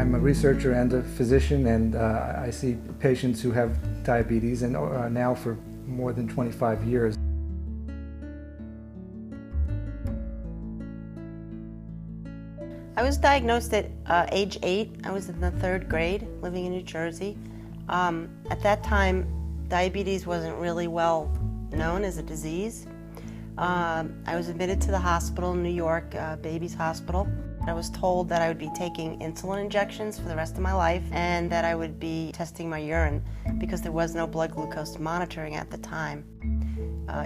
I'm a researcher and a physician, and I see patients who have diabetes, and now for more than 25 years. I was diagnosed at age 8. I was in the 3rd grade, living in New Jersey. At that time, diabetes wasn't really well known as a disease. I was admitted to the hospital in New York, Baby's Hospital. I was told that I would be taking insulin injections for the rest of my life and that I would be testing my urine because there was no blood glucose monitoring at the time.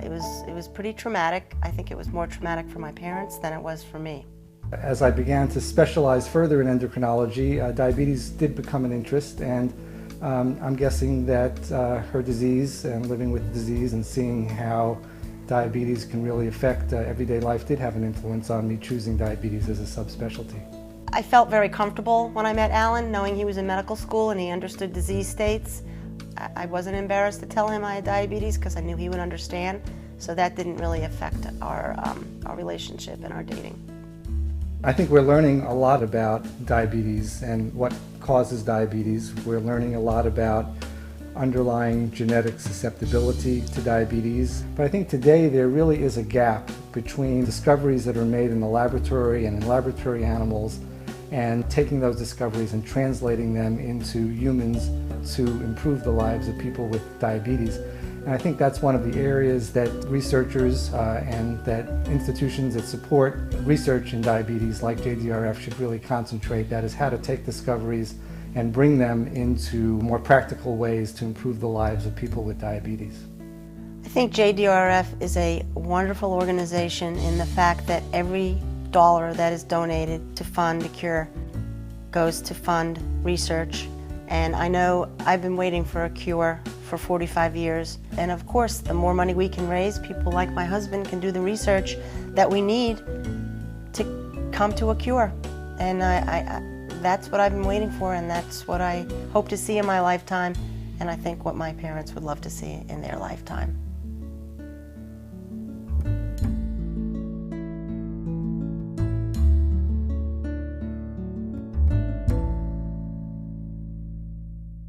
It was pretty traumatic. I think it was more traumatic for my parents than it was for me. As I began to specialize further in endocrinology, diabetes did become an interest, and I'm guessing that her disease and living with the disease and seeing how diabetes can really affect everyday life did have an influence on me choosing diabetes as a subspecialty. I felt very comfortable when I met Alan, knowing he was in medical school and he understood disease states. I wasn't embarrassed to tell him I had diabetes because I knew he would understand, so that didn't really affect our relationship and our dating. I think we're learning a lot about diabetes and what causes diabetes. We're learning a lot about underlying genetic susceptibility to diabetes. But I think today there really is a gap between discoveries that are made in the laboratory and in laboratory animals and taking those discoveries and translating them into humans to improve the lives of people with diabetes. And I think that's one of the areas that researchers and that institutions that support research in diabetes like JDRF should really concentrate. That is how to take discoveries and bring them into more practical ways to improve the lives of people with diabetes. I think JDRF is a wonderful organization in the fact that every dollar that is donated to fund a cure goes to fund research. And I know I've been waiting for a cure for 45 years. And of course, the more money we can raise, people like my husband can do the research that we need to come to a cure. And that's what I've been waiting for, and that's what I hope to see in my lifetime, and I think what my parents would love to see in their lifetime.